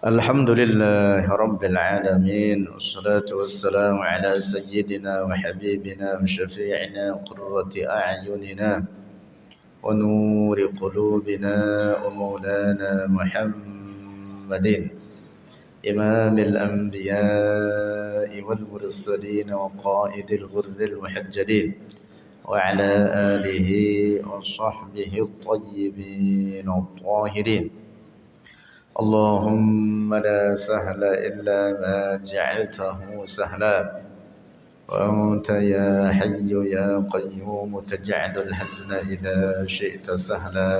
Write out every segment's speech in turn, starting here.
الحمد لله رب العالمين والصلاة والسلام على سيدنا وحبيبنا وشفيعنا قرة أعيننا ونور قلوبنا ومولانا محمد إمام الأنبياء والمرسلين وقائد الغر المحجلين وعلى آله وصحبه الطيبين الطاهرين. اللهم لا سهل إلا ما جعلته سهلا وأنت يا حي يا قيوم تجعل الحزن إذا شئت سهلا.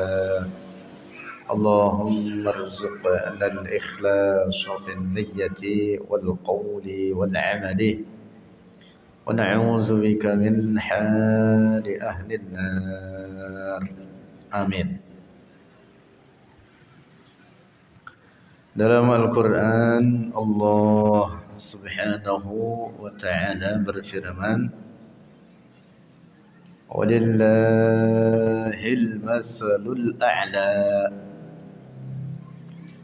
اللهم ارزقنا الإخلاص في النية والقول والعمل ونعوذ بك من حال أهل النار آمين. Dalam Al-Quran Allah subhanahu wa ta'ala berfirman, Walillahil mathalul a'la.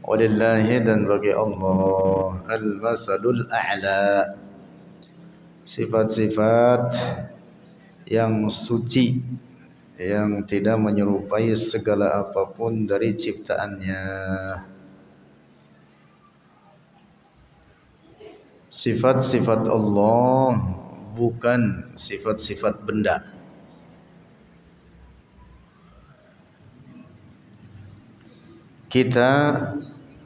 Walillahi, dan bagi Allah, al-mathalul a'la, sifat-sifat yang suci, yang tidak menyerupai segala apapun dari ciptaannya. Sifat-sifat Allah bukan sifat-sifat benda. Kita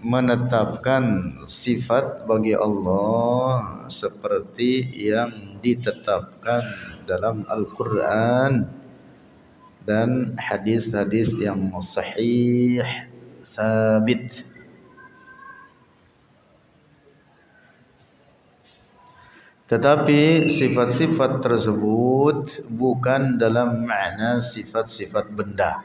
menetapkan sifat bagi Allah seperti yang ditetapkan dalam Al-Quran dan hadis-hadis yang sahih, sabit. Tetapi sifat-sifat tersebut bukan dalam makna sifat-sifat benda.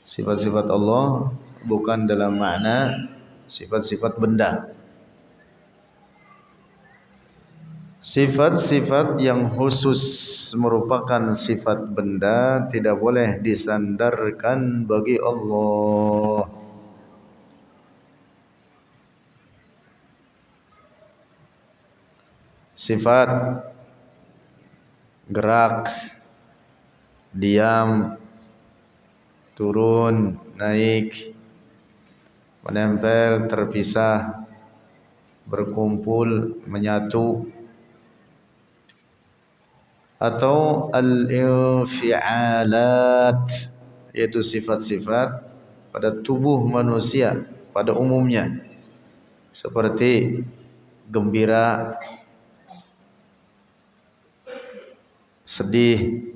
Sifat-sifat Allah bukan dalam makna sifat-sifat benda. Sifat-sifat yang khusus merupakan sifat benda tidak boleh disandarkan bagi Allah. Sifat gerak, diam, turun, naik, menempel, terpisah, berkumpul, menyatu, atau al-infialat, yaitu sifat-sifat pada tubuh manusia pada umumnya, seperti gembira, sedih,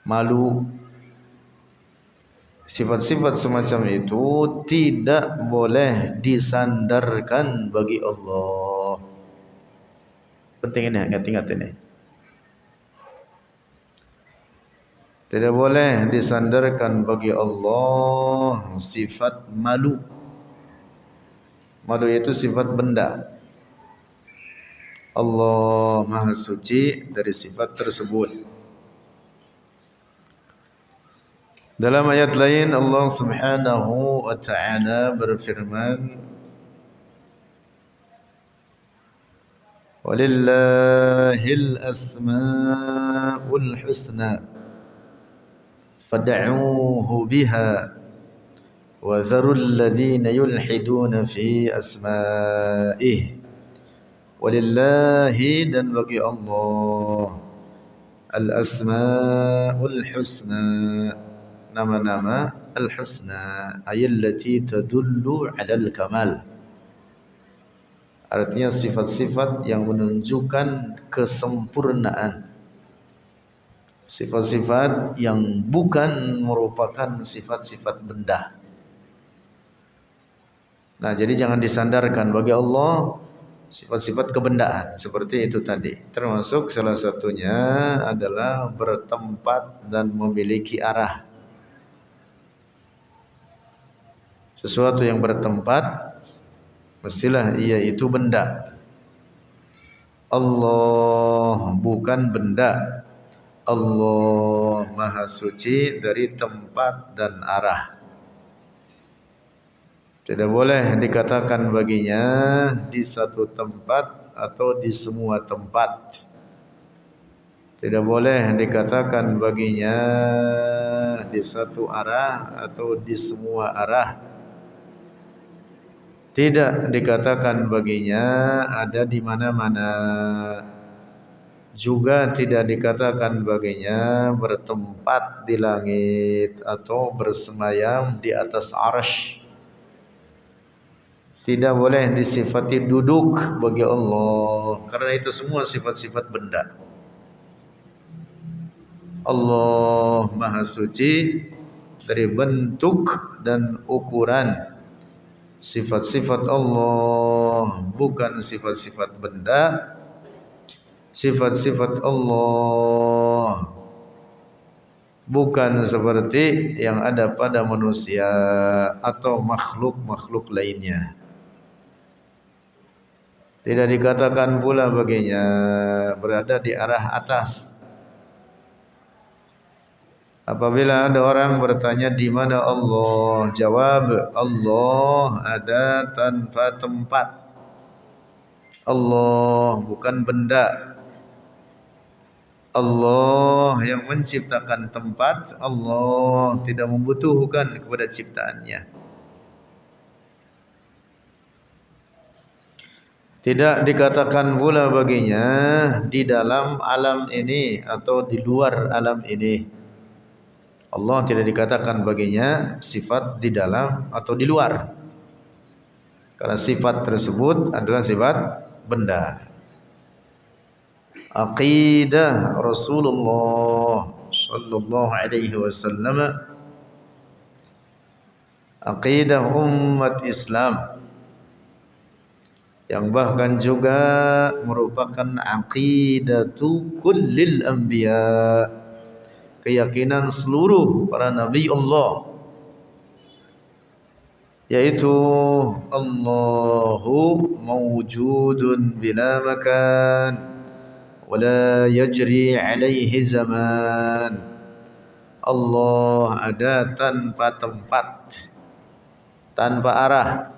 malu. Sifat-sifat semacam itu tidak boleh disandarkan bagi Allah. Penting ini, ingat-ingat ini. Tidak boleh disandarkan bagi Allah sifat malu. Malu itu sifat benda. Allah Maha Suci dari sifat tersebut. Dalam ayat lain Allah Subhanahu wa ta'ala berfirman, Walillahil asma'ul husna fad'uuhu biha wa dharul ladzina yulhiduna fi asma'ihi. Walillahi, dan bagi Allah, al-asma'ul husna, nama-nama al-husna, ayallati tadullu 'alal kamal. Artinya sifat-sifat yang menunjukkan kesempurnaan. Sifat-sifat yang bukan merupakan sifat-sifat benda. Nah, jadi jangan disandarkan bagi Allah sifat-sifat kebendaan seperti itu tadi. Termasuk salah satunya adalah bertempat dan memiliki arah. Sesuatu yang bertempat mestilah ia itu benda. Allah bukan benda. Allah Maha Suci dari tempat dan arah. Tidak boleh dikatakan baginya di satu tempat atau di semua tempat. Tidak boleh dikatakan baginya di satu arah atau di semua arah. Tidak dikatakan baginya ada di mana-mana. Juga tidak dikatakan baginya bertempat di langit atau bersemayam di atas arsy. Tidak boleh disifati duduk bagi Allah, karena itu semua sifat-sifat benda. Allah Maha Suci dari bentuk dan ukuran. Sifat-sifat Allah bukan sifat-sifat benda. Sifat-sifat Allah bukan seperti yang ada pada manusia atau makhluk-makhluk lainnya. Tidak dikatakan pula baginya berada di arah atas. Apabila ada orang bertanya di mana Allah, jawab Allah ada tanpa tempat. Allah bukan benda. Allah yang menciptakan tempat. Allah tidak membutuhkan kepada ciptaannya. Tidak dikatakan pula baginya di dalam alam ini atau di luar alam ini. Allah tidak dikatakan baginya sifat di dalam atau di luar. Karena sifat tersebut adalah sifat benda. Aqidah Rasulullah sallallahu alaihi wasallam, aqidah umat Islam, yang bahkan juga merupakan aqidatu kullil anbiya, keyakinan seluruh para nabi Allah, yaitu Allahu mawjudun bila makan wala yajri alaihi zaman. Allah ada tanpa tempat, tanpa arah.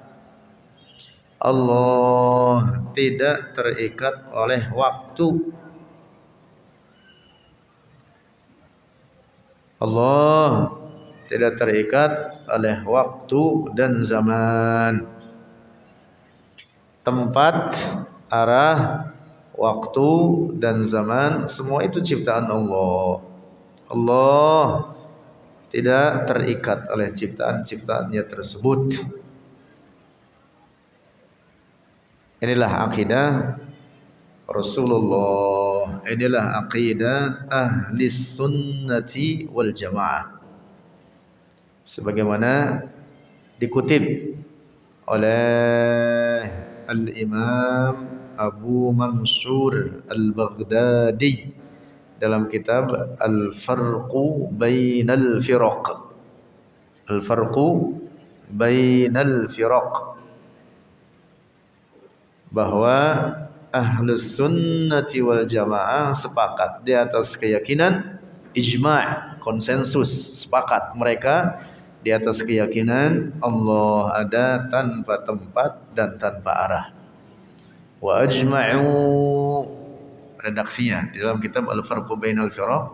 Allah tidak terikat oleh waktu. Allah tidak terikat oleh waktu dan zaman. Tempat, arah, waktu dan zaman, semua itu ciptaan Allah. Allah tidak terikat oleh ciptaan-ciptaannya tersebut. Inilah akidah Rasulullah. Inilah akidah ahli sunnati wal jamaah, sebagaimana dikutip oleh Al-Imam Abu Mansur Al-Baghdadi dalam kitab Al-Farqu Bainal Firaq. Al-Farqu Bainal Firaq, bahwa ahlus sunnati wal jamaah sepakat di atas keyakinan, ijma', konsensus, sepakat mereka di atas keyakinan Allah ada tanpa tempat dan tanpa arah. Wa ajma'u, redaksinya di dalam kitab Al-Farqu Bainal Firaq,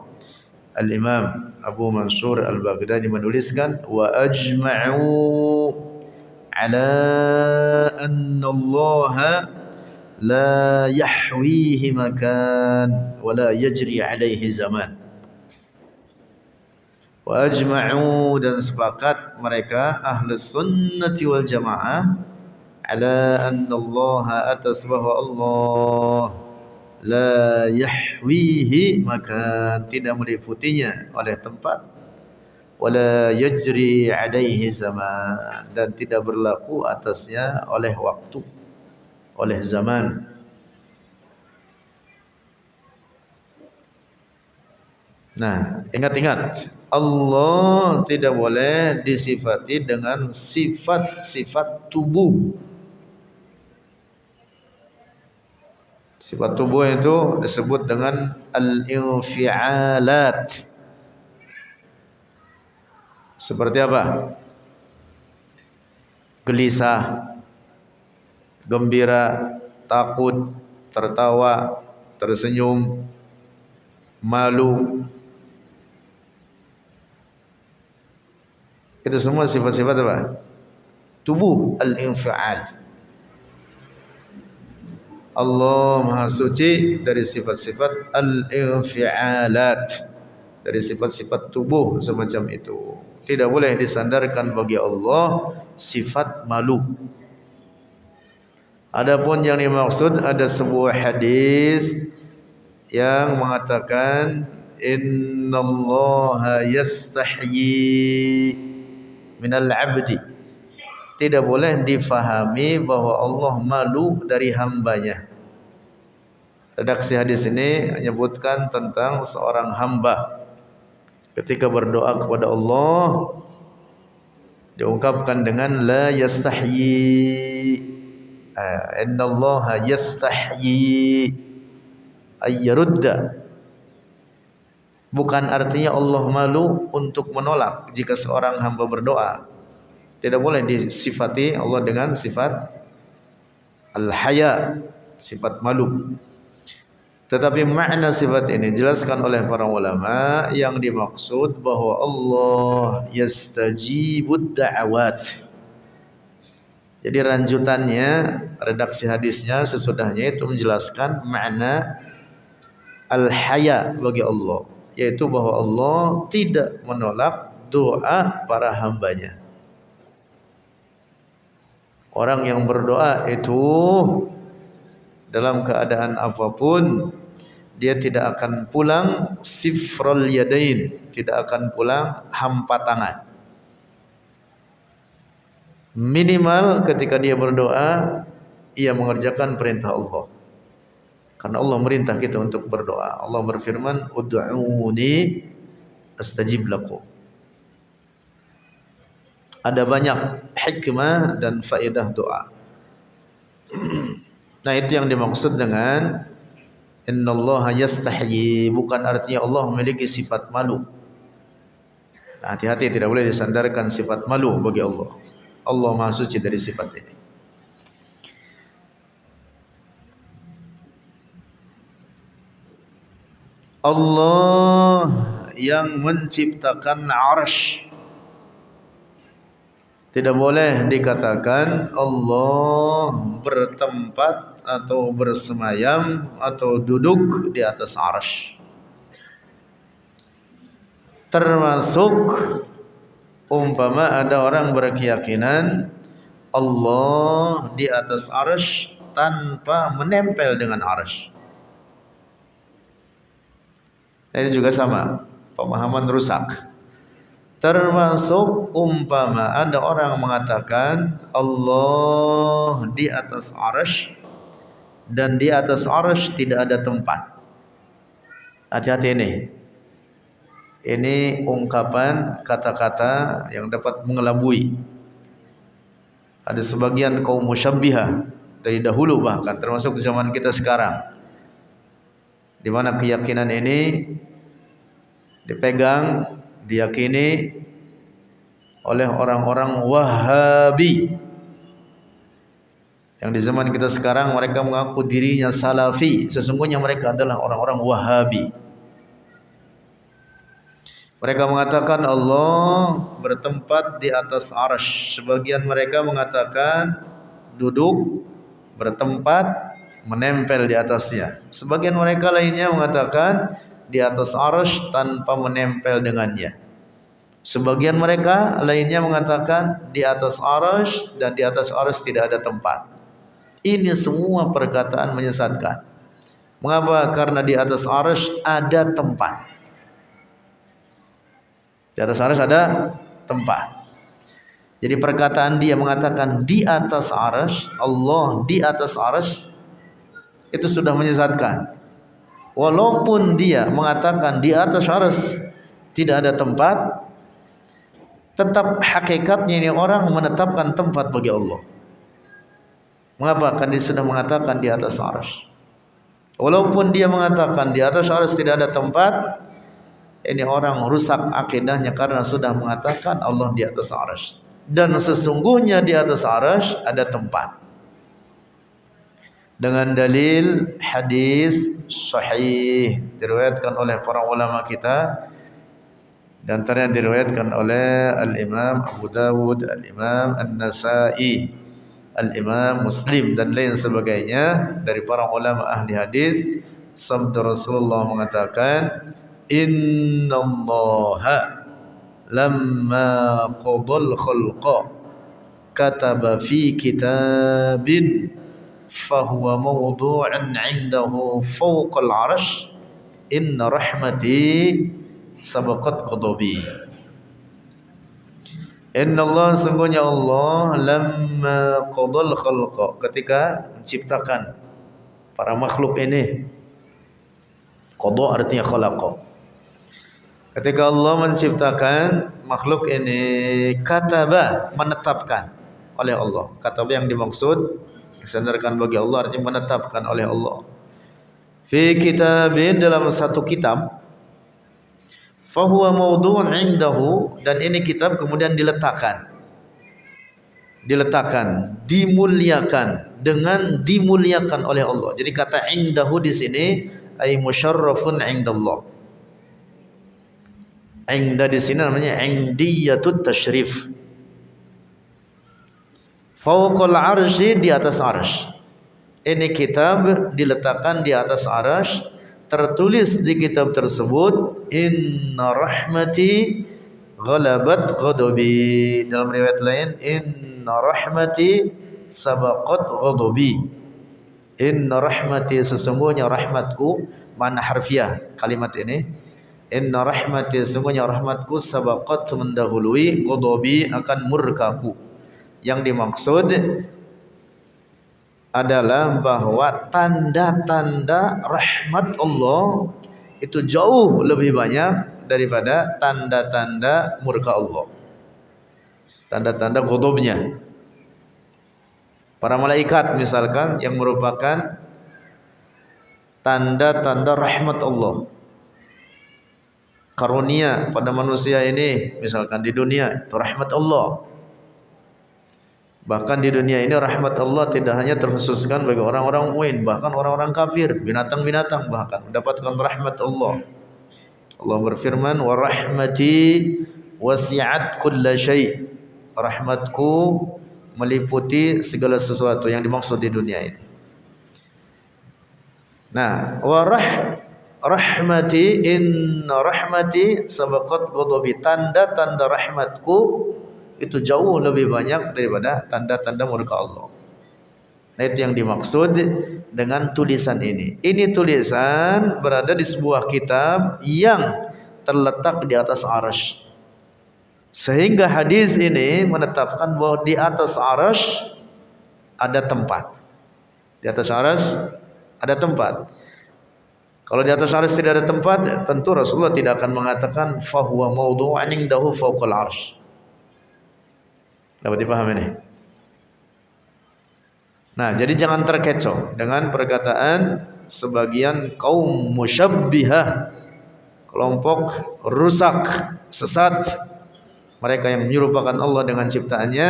Al-Imam Abu Mansur Al-Baghdadi menuliskan wa ajma'u ala anna Allah la yahwihi makan wa la yajri alaihi zaman. Wa ajma'u, dan sepakat mereka ahlus sunnati wal jamaah ala anna Allah, atas bahwa Allah la yahwihi makan, tidak meliputinya oleh tempat, wala yajri alaihi zaman, dan tidak berlaku atasnya oleh waktu, oleh zaman. Nah, ingat-ingat, Allah tidak boleh disifati dengan sifat-sifat tubuh. Sifat tubuh itu disebut dengan al-infialat. Seperti apa? gelisah, gembira, takut, tertawa, tersenyum, malu. Itu semua sifat-sifat apa? Tubuh al-infial. Allah Maha Suci dari sifat-sifat al-infialat, dari sifat-sifat tubuh semacam itu. Tidak boleh disandarkan bagi Allah sifat malu. Adapun yang dimaksud, ada sebuah hadis yang mengatakan innallaha yastahyi minal abdi. Tidak boleh difahami bahwa Allah malu dari hambanya. Redaksi hadis ini menyebutkan tentang seorang hamba ketika berdoa kepada Allah diungkapkan dengan la yastahyi. Innallaha yastahyi ayyarudda. Bukan artinya Allah malu untuk menolak jika seorang hamba berdoa. Tidak boleh disifati Allah dengan sifat al-haya, sifat malu. Tetapi makna sifat ini dijelaskan oleh para ulama, yang dimaksud bahwa Allah yastajibud da'awat. Jadi lanjutannya, redaksi hadisnya sesudahnya itu menjelaskan makna al-haya bagi Allah, yaitu bahwa Allah tidak menolak doa para hambanya. Orang yang berdoa itu dalam keadaan apapun, dia tidak akan pulang sifrul yadain, tidak akan pulang hampa tangan. Minimal ketika dia berdoa, ia mengerjakan perintah Allah. Karena Allah merintah kita untuk berdoa. Allah berfirman, ud'uuni astajib lakum. Ada banyak hikmah dan faedah doa. Nah, itu yang dimaksud dengan innallaha yastahyi. Bukan artinya Allah memiliki sifat malu. Nah, hati-hati, tidak boleh disandarkan sifat malu bagi Allah. Allah Maha Suci dari sifat ini. Allah yang menciptakan arsy. Tidak boleh dikatakan Allah bertempat atau bersemayam atau duduk di atas arsy. Termasuk umpama ada orang berkeyakinan Allah di atas arsy tanpa menempel dengan arsy. Ini juga sama, pemahaman rusak. Termasuk umpama ada orang mengatakan Allah di atas arsy dan di atas arsy tidak ada tempat. Hati-hati ini. Ini ungkapan kata-kata yang dapat mengelabui. Ada sebagian kaum musyabbihah dari dahulu, bahkan termasuk di zaman kita sekarang, di mana keyakinan ini dipegang, diyakini oleh orang-orang Wahabi. Yang di zaman kita sekarang mereka mengaku dirinya Salafi, sesungguhnya mereka adalah orang-orang Wahabi. Mereka mengatakan Allah bertempat di atas arsy. Sebagian mereka mengatakan duduk, bertempat, menempel di atasnya. Sebagian mereka lainnya mengatakan di atas arsy tanpa menempel dengannya. Sebagian mereka lainnya mengatakan di atas arsy dan di atas arsy tidak ada tempat. Ini semua perkataan menyesatkan. Mengapa? Karena di atas arsy ada tempat. Di atas arsy ada tempat. Jadi perkataan dia mengatakan di atas arsy, Allah di atas arsy, itu sudah menyesatkan. Walaupun dia mengatakan di atas arsy tidak ada tempat, tetap hakikatnya ini orang menetapkan tempat bagi Allah. Mengapa? Karena dia sudah mengatakan di atas arsy. Walaupun dia mengatakan di atas arsy tidak ada tempat, ini orang rusak akidahnya karena sudah mengatakan Allah di atas arsy. dan sesungguhnya di atas arasy ada tempat. Dengan dalil hadis sahih diriwayatkan oleh para ulama kita, dan antaranya diriwayatkan oleh Al-Imam Abu Dawud, Al-Imam An-Nasa'i, Al-Imam Muslim dan lain sebagainya dari para ulama ahli hadis. Sabda Rasulullah mengatakan, innallaha lamma qadal khalqa kataba fi kitabin fahuwa mawdu'an 'indahu fawqal 'arsy inna rahmati sabaqat ghadabi. Inna Allah, sungguhnya Allah, lamma qadal khalqa, ketika menciptakan para makhluk ini. Qada artinya khalaqa. Ketika Allah menciptakan makhluk ini, kataba, menetapkan oleh Allah. Kataba yang dimaksud disandarkan bagi Allah artinya menetapkan oleh Allah. Fi kitabin, dalam satu kitab. Fahuwa mawdu'un 'indahu, dan ini kitab kemudian diletakkan, dimuliakan, dengan dimuliakan oleh Allah. Jadi kata 'indahu di sini ay musyarrafun 'indallah. 'Inda di sini namanya 'indiyatut tasyrif. Fauqal arsy, di atas arsy. Ini kitab diletakkan di atas arsy. Tertulis di kitab tersebut, inna rahmati ghalabat ghadabi. Dalam riwayat lain, inna rahmati sabaqat ghadabi. Inna rahmati, sesungguhnya rahmatku, mana harfiah kalimat ini. Inna rahmati, sesungguhnya rahmatku, sabaqat, mendahului, ghadabi, akan murkaku. Yang dimaksud adalah bahwa tanda-tanda rahmat Allah itu jauh lebih banyak daripada tanda-tanda murka Allah, tanda-tanda ghadabnya. Para malaikat misalkan yang merupakan tanda-tanda rahmat Allah, karunia pada manusia ini misalkan di dunia, itu rahmat Allah. Bahkan di dunia ini rahmat Allah tidak hanya terkhususkan bagi orang-orang mukmin, bahkan orang-orang kafir, binatang-binatang bahkan mendapatkan rahmat Allah. Allah berfirman, wa rahmati wasi'at kulla syai'. Rahmatku meliputi segala sesuatu yang dimaksud di dunia ini. Nah, wa rahmati, inna rahmati sabaqat ghadabi, tanda-tanda rahmatku itu jauh lebih banyak daripada tanda-tanda murka Allah. Nah, itu yang dimaksud dengan tulisan ini. Ini tulisan berada di sebuah kitab yang terletak di atas arsy. Sehingga hadis ini menetapkan bahwa di atas arsy ada tempat. Di atas arsy ada tempat. Kalau di atas arsy tidak ada tempat, tentu Rasulullah tidak akan mengatakan fahuwa mawdu'an 'indahu fawqal arsy. Dapat dipahami ini? Nah, jadi jangan terkecoh dengan perkataan sebagian kaum musyabbihah, kelompok rusak, sesat, mereka yang menyerupakan Allah dengan ciptaannya,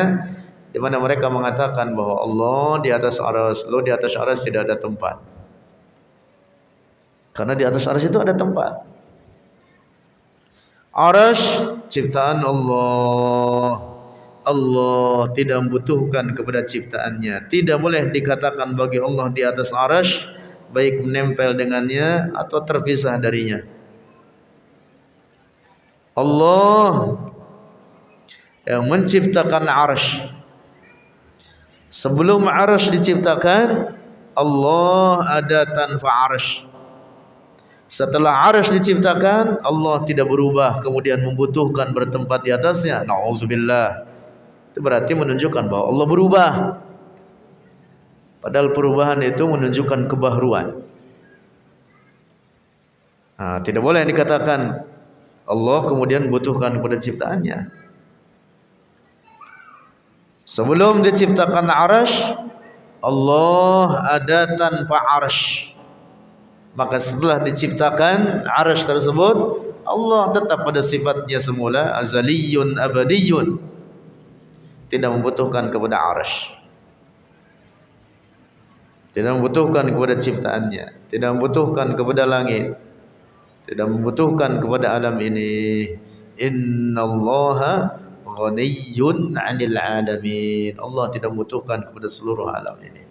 di mana mereka mengatakan bahwa Allah di atas arsy, Allah di atas arsy tidak ada tempat. Karena di atas arsy itu ada tempat. Arsy ciptaan Allah. Allah tidak membutuhkan kepada ciptaannya. Tidak boleh dikatakan bagi Allah di atas arsy, baik menempel dengannya atau terpisah darinya. Allah yang menciptakan arsy. Sebelum arsy diciptakan, Allah ada tanpa arsy. Setelah arsy diciptakan, Allah tidak berubah kemudian membutuhkan bertempat di atasnya. Nauzubillah. Itu berarti menunjukkan bahwa Allah berubah. Padahal perubahan itu menunjukkan kebaharuan. Nah, tidak boleh dikatakan Allah kemudian membutuhkan kepada ciptaannya. Sebelum diciptakan arsy, Allah ada tanpa arsy. Maka setelah diciptakan arsy tersebut, Allah tetap pada sifatnya semula, azaliyun abadiyun. tidak membutuhkan kepada arsy, tidak membutuhkan kepada ciptaannya, tidak membutuhkan kepada langit, tidak membutuhkan kepada alam ini. Innallaha ghaniyyun 'anil 'alamin. Allah tidak membutuhkan kepada seluruh alam ini.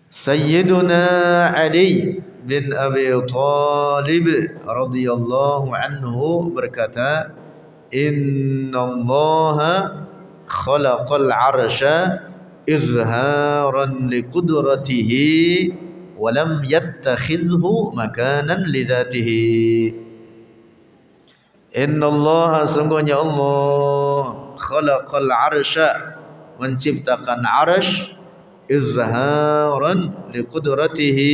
Sayyiduna Ali bin Abi Thalib radhiyallahu anhu berkata, innallaha khalaqal 'arsya izharan liqudratihi wa lam yattakhidhu makanan lidzatihi. Innallaha, sungguhnya Allah, khalaqal 'arsya, menciptakan arsy, izharan liqudratihi,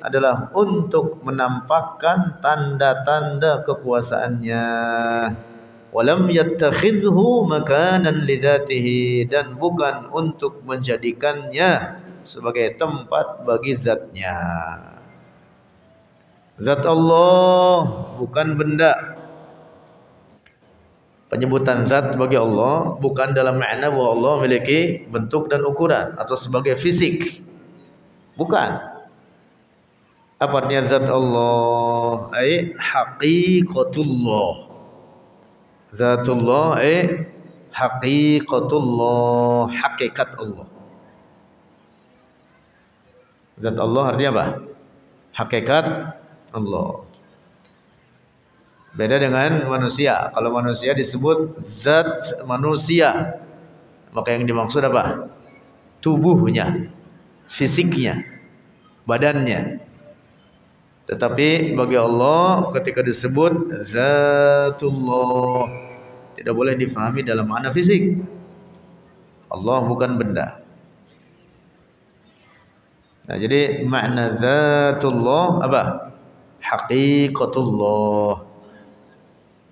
adalah untuk menampakkan tanda-tanda kekuasaannya. Walam yattakhidhu makanan lidzatihi, dan bukan untuk menjadikannya sebagai tempat bagi zatnya. Zat Allah bukan benda. Penyebutan zat bagi Allah bukan dalam makna bahwa Allah memiliki bentuk dan ukuran atau sebagai fisik. Bukan. Apa artinya zat Allah? Ai haqiqatullah. Zatullah ai haqiqatullah, hakikat Allah. Zat Allah artinya apa? Hakikat Allah. Beda dengan manusia. Kalau manusia disebut zat manusia, maka yang dimaksud apa? Tubuhnya, fisiknya, badannya. Tetapi bagi Allah ketika disebut zatullah, tidak boleh difahami dalam makna fisik. Allah bukan benda. Nah, jadi makna zatullah apa? Haqiqatullah.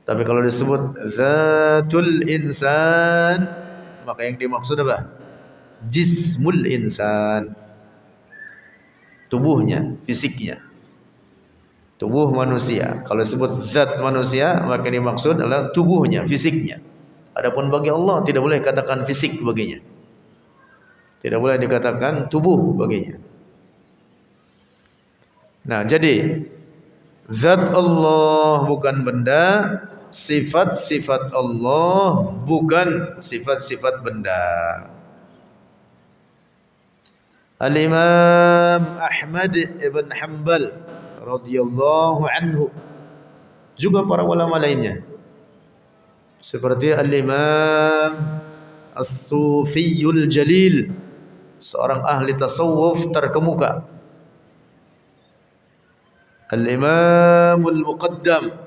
Tapi kalau disebut zatul insan, maka yang dimaksud apa? Jismul insan. Tubuhnya, fisiknya. Tubuh manusia. Kalau disebut zat manusia, maka yang dimaksud adalah tubuhnya, fisiknya. Adapun bagi Allah tidak boleh dikatakan fisik baginya. Tidak boleh dikatakan tubuh baginya. Nah, jadi zat Allah bukan benda, sifat-sifat Allah bukan sifat-sifat benda. Al-Imam Ahmad ibn Hanbal radhiyallahu anhu, juga para ulama lainnya seperti Al-Imam As-Sufiyul Jalil, seorang ahli tasawuf terkemuka, Al-Imam Al-Muqaddam,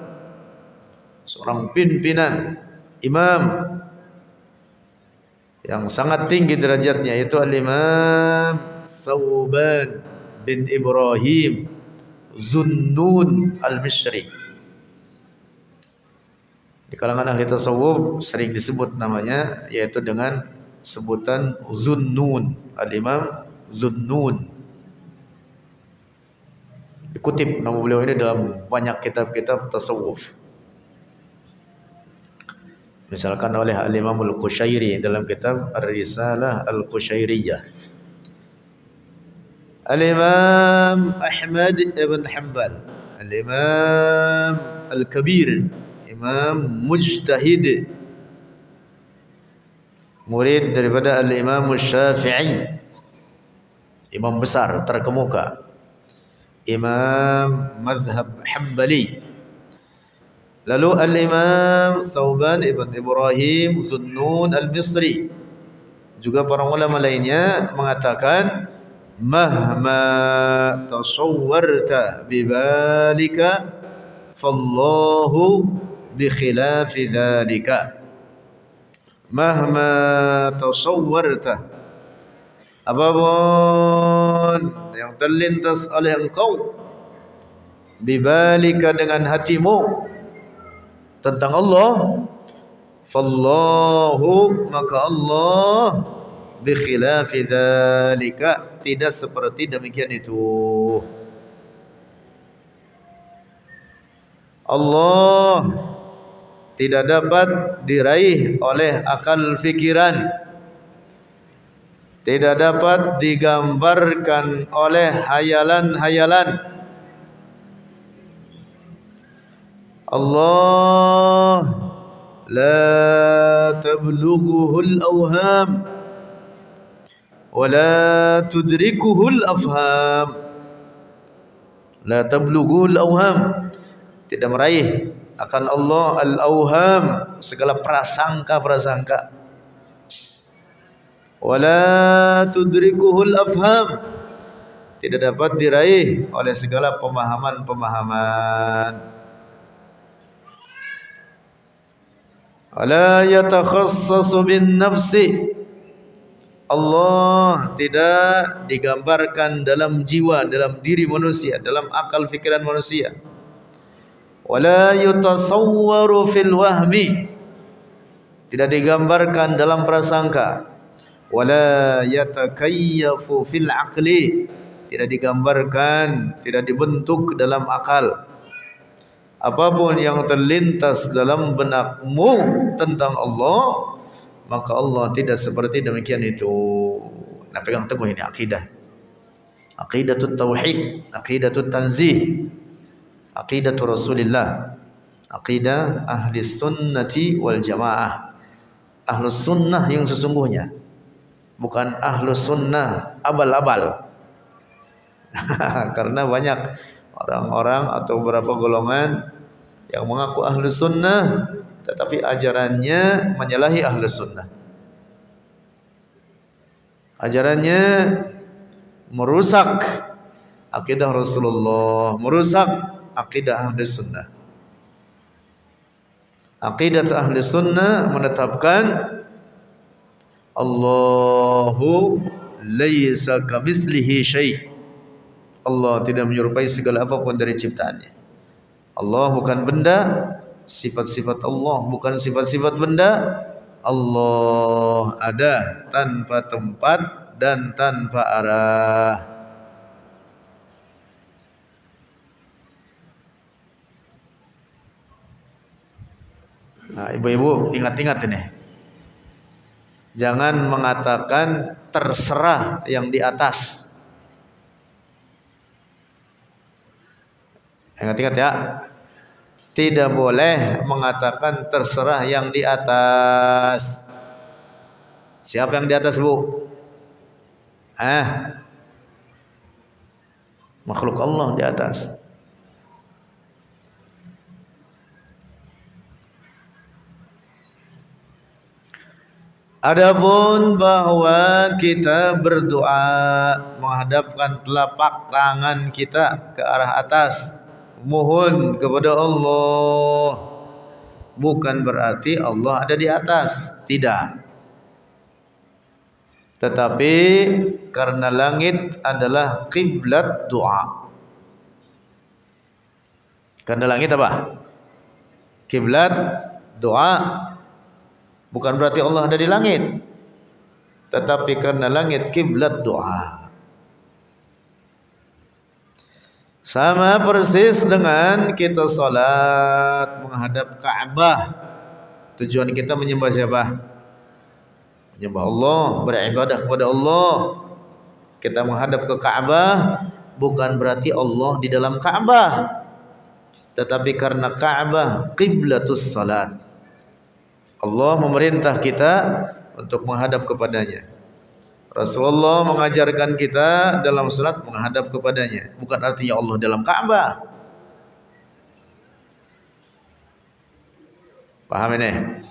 seorang pimpinan imam yang sangat tinggi derajatnya, yaitu Al-Imam Sauban bin Ibrahim Zunnun Al-Misri. Di kalangan ahli tasawuf sering disebut namanya, yaitu dengan sebutan Zunnun, Al-Imam Zunnun. Dikutip nama beliau ini dalam banyak kitab-kitab tasawuf. Misalkan oleh Al-Imam Al-Qushairi dalam kitab Ar-Risalah Al-Qushairiyah. Al-Imam Ahmad ibn Hanbal, Al-Imam Al-Kabir, Imam Mujtahid, murid daripada Al-Imam Syafi'i, imam besar terkemuka, Imam Mazhab Hanbali. Lalu Al-Imam Sauban ibn Ibrahim Zunnun Al-Misri, juga para ulama lainnya mengatakan, mahma tasawwarta bibalika fallahu bikhilafi dzalika. Mahma tasawwarta, apapun yang terlintas oleh engkau, bibalika dengan hatimu, tentang Allah, fallahu, maka Allah, bikhilafi dzalika, tidak seperti demikian itu. Allah tidak dapat diraih oleh akal fikiran, tidak dapat digambarkan oleh hayalan-hayalan. Allah la tablughuhul awham wa la tudrikuhul afham. La tablughuhul awham, tidak meraih akan Allah al-awham, segala prasangka-prasangka. Wala tudrikuhul afham, tidak dapat diraih oleh segala pemahaman-pemahaman. Wala yatakhassasu bin nafsi, Allah tidak digambarkan dalam jiwa, dalam diri manusia, dalam akal fikiran manusia. Wala yutasawwaru fil wahmi, tidak digambarkan dalam prasangka. Wala yatakayyafu fil aqli, tidak digambarkan, tidak dibentuk dalam akal. Apapun yang terlintas dalam benakmu tentang Allah, maka Allah tidak seperti demikian itu. Nah, pegang teguh ini akidah. Aqidatut tauhid, aqidatut tanzih, aqidatul Rasulillah, aqidah ahli sunnati wal jamaah. Ahlus sunnah yang sesungguhnya, bukan ahlus sunnah abal-abal. Karena banyak orang-orang atau beberapa golongan yang mengaku ahlus sunnah tetapi ajarannya menyalahi ahlus sunnah. Ajarannya merusak akidah Rasulullah, merusak akidah ahlus sunnah. Akidah ahlus sunnah menetapkan Allahu laisa kamitslihi syai'. Allah tidak menyerupai segala apapun dari ciptaannya. Allah bukan benda, sifat-sifat Allah bukan sifat-sifat benda. Allah ada tanpa tempat dan tanpa arah. Nah, ibu-ibu ingat-ingat ini. Jangan mengatakan terserah yang di atas. Ingat-ingat ya. Tidak boleh mengatakan terserah yang di atas. Siapa yang di atas, Bu? Makhluk Allah di atas. Adapun bahwa kita berdoa menghadapkan telapak tangan kita ke arah atas, mohon kepada Allah, bukan berarti Allah ada di atas, tidak. Tetapi karena langit adalah kiblat doa. Karena langit apa? Kiblat doa. Bukan berarti Allah ada di langit, tetapi karena langit kiblat doa. Sama persis dengan kita salat menghadap Ka'bah. Tujuan kita menyembah siapa? Menyembah Allah, beribadah kepada Allah. Kita menghadap ke Ka'bah bukan berarti Allah di dalam Ka'bah, tetapi karena Ka'bah qiblatus salat. Allah memerintah kita untuk menghadap kepadanya. Rasulullah mengajarkan kita dalam salat menghadap kepadanya. Bukan artinya Allah dalam Ka'bah. Paham ini?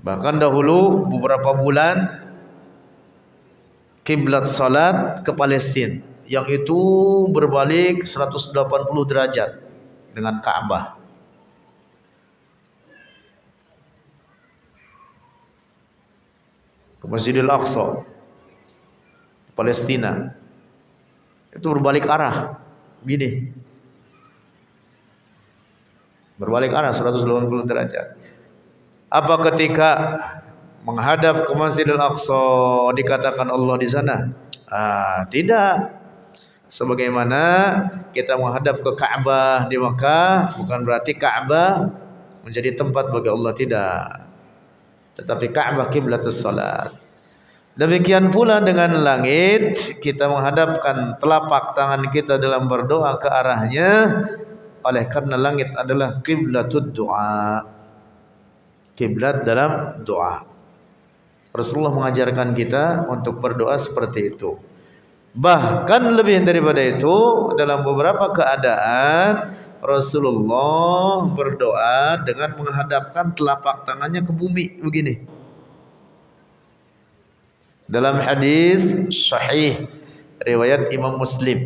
Bahkan dahulu beberapa bulan kiblat salat ke Palestina, yang itu berbalik 180 derajat dengan Ka'bah. Ke Masjidil Aqsa, Palestina, itu berbalik arah, gini, berbalik arah 180 derajat. Apa ketika menghadap ke Masjidil Aqsa dikatakan Allah di sana? Tidak. Sebagaimana kita menghadap ke Ka'bah di Makkah, bukan berarti Ka'bah menjadi tempat bagi Allah, tidak. Tetapi Ka'bah kiblatus salat. Demikian pula dengan langit, kita menghadapkan telapak tangan kita dalam berdoa ke arahnya, oleh karena langit adalah kiblatud doa, kiblat dalam doa. Rasulullah mengajarkan kita untuk berdoa seperti itu. Bahkan lebih daripada itu, dalam beberapa keadaan Rasulullah berdoa dengan menghadapkan telapak tangannya ke bumi begini. Dalam hadis sahih riwayat Imam Muslim,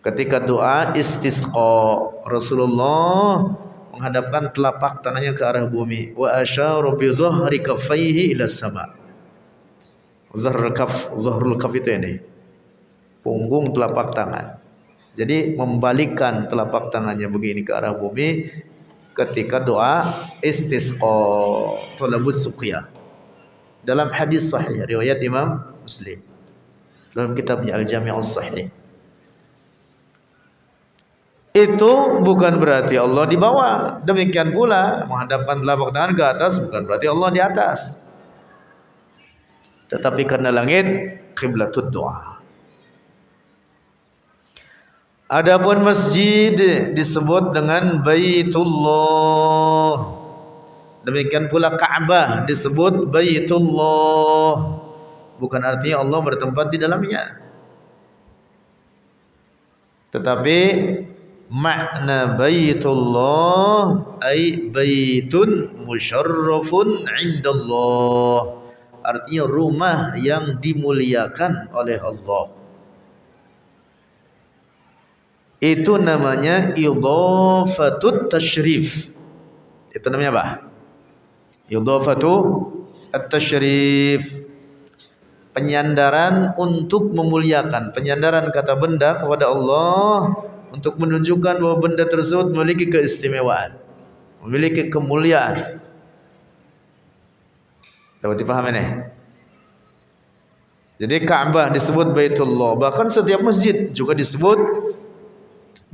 ketika doa istisqa, Rasulullah menghadapkan telapak tangannya ke arah bumi. Wa asyara bi dhahri kaffaihi ila sama. Zahrul kaf itu ini, punggung telapak tangan. Jadi membalikan telapak tangannya begini ke arah bumi ketika doa istisqa, talabus suqyah. Dalam hadis sahih riwayat Imam Muslim dalam kitabnya Al-Jami' Sahih. Itu bukan berarti Allah di bawah. Demikian pula menghadapkan telapak tangan ke atas bukan berarti Allah di atas. Tetapi karena langit kiblatud doa. Adapun masjid disebut dengan Baitullah. Demikian pula Ka'bah disebut Baitullah. Bukan artinya Allah bertempat di dalamnya. Tetapi makna Baitullah ay baitun musyarrafun 'indallah. Artinya rumah yang dimuliakan oleh Allah. Itu namanya idhafatut tasyrif. Itu namanya apa? Idhafatu at-tasyrif. Penyandaran untuk memuliakan, penyandaran kata benda kepada Allah untuk menunjukkan bahwa benda tersebut memiliki keistimewaan, memiliki kemuliaan. Dapat dipahami nih? Jadi Ka'bah disebut Baitullah, bahkan setiap masjid juga disebut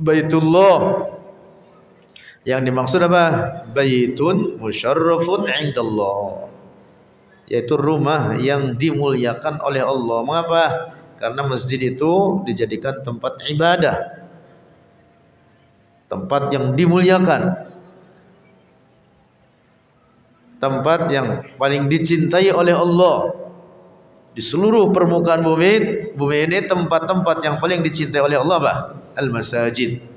Baitullah. Yang dimaksud apa? Baitun musyarrafun 'indallah, yaitu rumah yang dimuliakan oleh Allah. Mengapa? Karena masjid itu dijadikan tempat ibadah, tempat yang dimuliakan, tempat yang paling dicintai oleh Allah. Di seluruh permukaan bumi ini tempat-tempat yang paling dicintai oleh Allah apa? Al-masajid.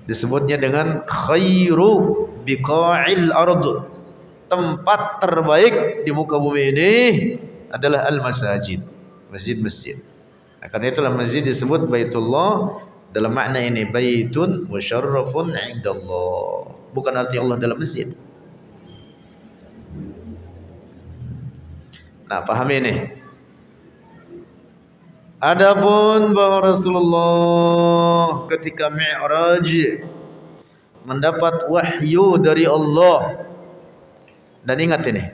Disebutnya dengan khairu biqa'il ard. Tempat terbaik di muka bumi ini adalah al-masajid, masjid-masjid. Karena itulah masjid disebut Baitullah dalam makna ini, baitun musyarrafun 'indallah. Bukan arti Allah dalam masjid. Nah, pahami ini. Adapun bahwa Rasulullah ketika Mi'raj mendapat wahyu dari Allah. Dan ingat ini,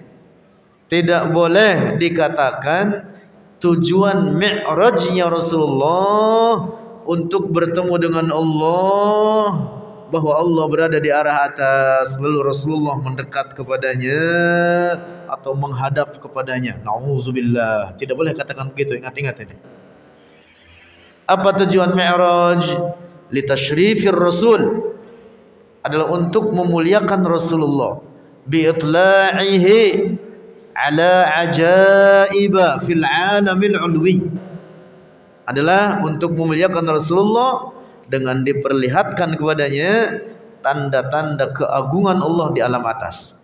tidak boleh dikatakan tujuan Mi'rajnya Rasulullah untuk bertemu dengan Allah, bahwa Allah berada di arah atas lalu Rasulullah mendekat kepadanya atau menghadap kepadanya. Nauzubillah, tidak boleh katakan begitu. Ingat-ingat ini. Apa tujuan Mi'raj? Litasyrifir Rasul, adalah untuk memuliakan Rasulullah, bi'itla'ihi ala ajaiba fil alamil ulwi, adalah untuk memuliakan Rasulullah dengan diperlihatkan kepadanya tanda-tanda keagungan Allah di alam atas.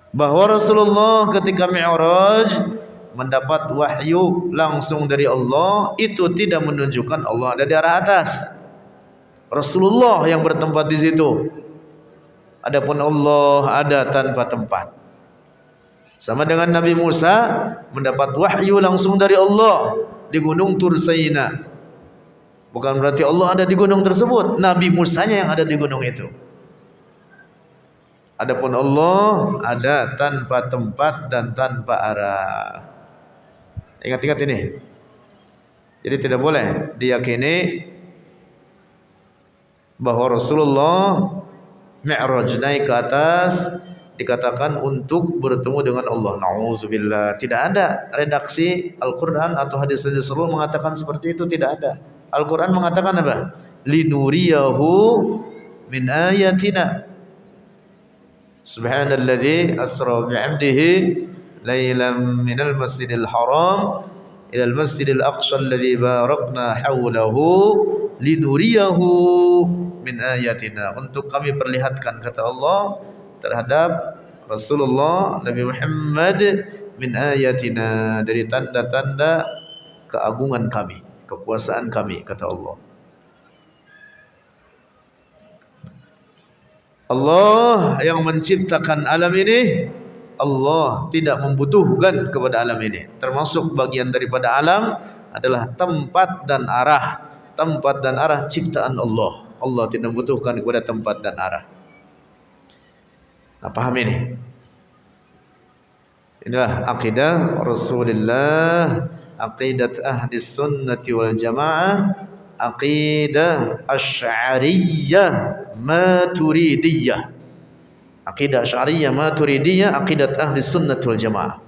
Bahwa Rasulullah ketika Mi'raj mendapat wahyu langsung dari Allah, itu tidak menunjukkan Allah ada di arah atas. Rasulullah yang bertempat di situ. Adapun Allah ada tanpa tempat. Sama dengan Nabi Musa mendapat wahyu langsung dari Allah di Gunung Tur Saina. Bukan berarti Allah ada di gunung tersebut, Nabi Musanya yang ada di gunung itu. Adapun Allah ada tanpa tempat dan tanpa arah. Ingat-ingat ini. Jadi tidak boleh diyakini bahwa Rasulullah Mi'raj naik ke atas dikatakan untuk bertemu dengan Allah. Nauzubillah. Tidak ada redaksi Al-Quran atau hadis-hadis Rasul mengatakan seperti itu. Tidak ada. Al-Quran mengatakan apa? Linuriyahu min ayatina. Subhanalladzi asra bi'abdihi laylan minal masjidil haram ilal masjidil aqsa alladzi barakna hawlahu linuriyahu min ayatina, untuk kami perlihatkan, kata Allah, terhadap Rasulullah Nabi Muhammad min ayatina, dari tanda-tanda keagungan kami, kekuasaan kami, kata Allah. Allah yang menciptakan alam ini, Allah tidak membutuhkan kepada alam ini. Termasuk bagian daripada alam adalah tempat dan arah. Tempat dan arah ciptaan Allah. Allah tidak membutuhkan kepada tempat dan arah. Nah, paham ini? Inilah akidah Rasulullah, aqidat ahli sunnati wal jamaah, aqidah asy'ariyah maturidiyah. Aqidah asy'ariyah maturidiyah, aqidat ahli sunnati wal jamaah.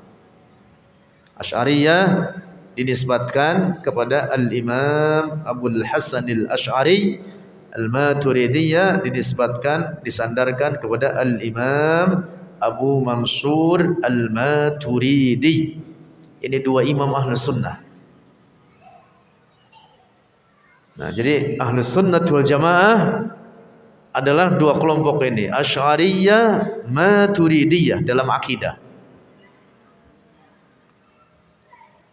Asy'ariyah dinisbatkan kepada Al-Imam Abul Hasan Al-Asy'ari. Al-Maturidiyah disandarkan kepada Al-Imam Abu Mansur Al-Maturidi. Ini dua imam Ahlus Sunnah. Nah, jadi Ahlus Sunnah wal Jamaah adalah dua kelompok ini, Asy'ariyah, Maturidiyah dalam akidah.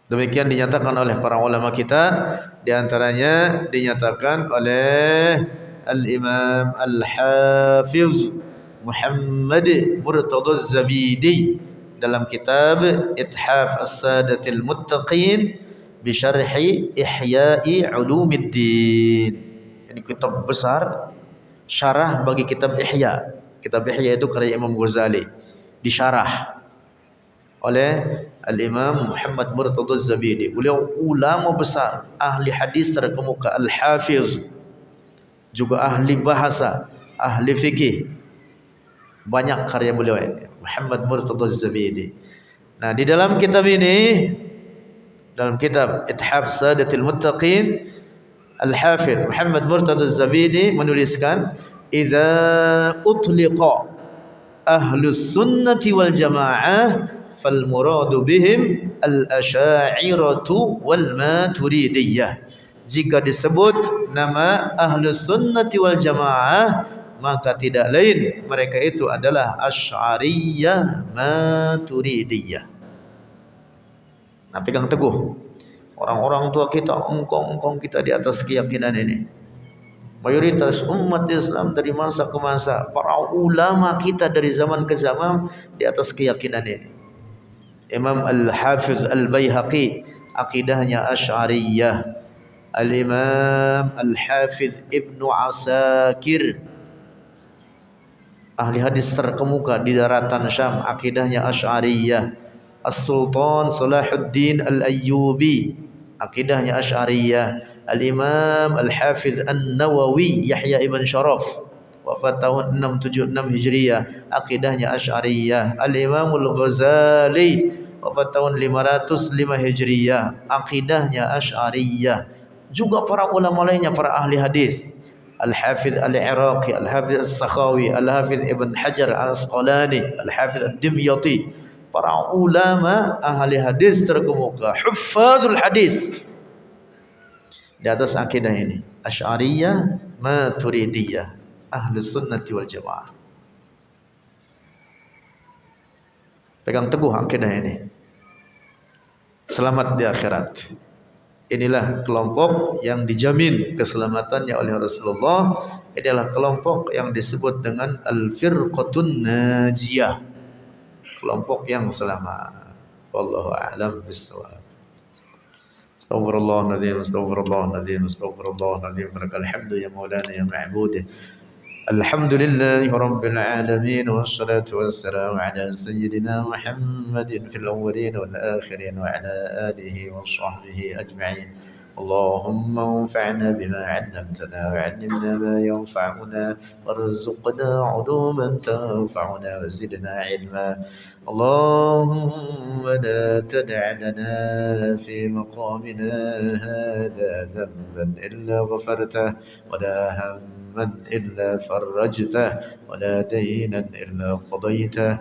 Demikian dinyatakan oleh para ulama kita, di antaranya dinyatakan oleh Al-Imam Al-Hafiz Muhammad Murtadha Az-Zabidi dalam kitab Ithaf As-Sadatil Muttaqin bi Syarhi Ihya'i Ulumiddin. Ini kitab besar, syarah bagi kitab Ihya. Kitab Ihya itu karya Imam Ghazali, disyarah oleh Al-Imam Muhammad Murtadha Az-Zabidi. Beliau ulama besar, ahli hadis terkemuka, Al-Hafiz, juga ahli bahasa, ahli fikih. Banyak karya beliau ini, Muhammad Murtadha Az-Zabidi. Nah, di dalam kitab ini, dalam kitab Ithaf Sadatil Muttaqin, Al-Hafiz Muhammad Murtadha Az-Zabidi menuliskan, "Idza utliqa ahlus sunnati wal jamaah fal muradu bihim al-asy'ariyatu wal maturidiyah." Jika disebut nama Ahlus Sunnati wal Jamaah, maka tidak lain mereka itu adalah Asy'ariyah Maturidiyah. Nah, pegang teguh. Orang-orang tua kita, engkong kita di atas keyakinan ini. Mayoritas umat Islam dari masa ke masa, para ulama kita dari zaman ke zaman di atas keyakinan ini. Imam Al-Hafiz Al-Baihaqi akidahnya Asy'ariyah. Al-Imam Al-Hafiz Ibnu Asakir, ahli hadis terkemuka di daratan Syam, akidahnya Asy'ariyah. As-Sultan Salahuddin Al-Ayyubi, akidahnya Asy'ariyah. Al-Imam Al-Hafiz An-Nawawi Yahya ibn Sharaf, wafat tahun 676 Hijriah, akidahnya Asy'ariyah. Al-Imam Al-Ghazali, wafat tahun 505 Hijriah, akidahnya Asy'ariyah. Juga para ulama lainnya, para ahli hadis, Al-Hafiz Al-Iraqi, Al-Hafiz As-Sakhawi, Al-Hafiz Ibn Hajar Al-Asqalani, Al-Hafiz Ad-Dimyati, para ulama ahli hadis terkemuka, huffazul hadis, di atas akidah ini, Asy'ariyah Maturidiyah, Ahlus Sunnati wal Jamaah. Pegang teguh akidah ini, selamat di akhirat. Inilah kelompok yang dijamin keselamatannya oleh Rasulullah. Inilah kelompok yang disebut dengan Al-Firqatun Najiyah, kelompok yang selamat. Wallahu a'lam bissawab. Astaghfirullahaladzim, astaghfirullahaladzim, astaghfirullahaladzim. Lakal hamdu ya maulana ya ma'budi. الحمد لله رب العالمين، والصلاة والسلام على سيدنا محمد في الأولين والآخرين وعلى آله وصحبه أجمعين. اللهم انفعنا بما علمتنا وعلمنا ما ينفعنا وارزقنا علوما تنفعنا وزدنا علما. اللهم لا تدع لنا في مقامنا هذا ذنبا إلا غفرته، ولا هما إلا فرجته، ولا دينا إلا قضيته،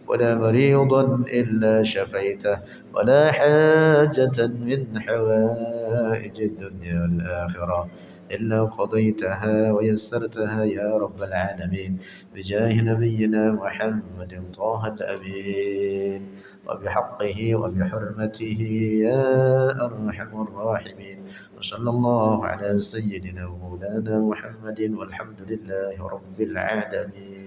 ولا مريضا إلا شفيته، ولا حاجة من حوائج الدنيا والآخرة إلا قضيتها ويسرتها يا رب العالمين، بجاه نبينا محمد طه الأمين، وبحقه وبحرمته يا أرحم الراحمين. وصلى الله على سيدنا ومولانا محمد، والحمد لله رب العالمين.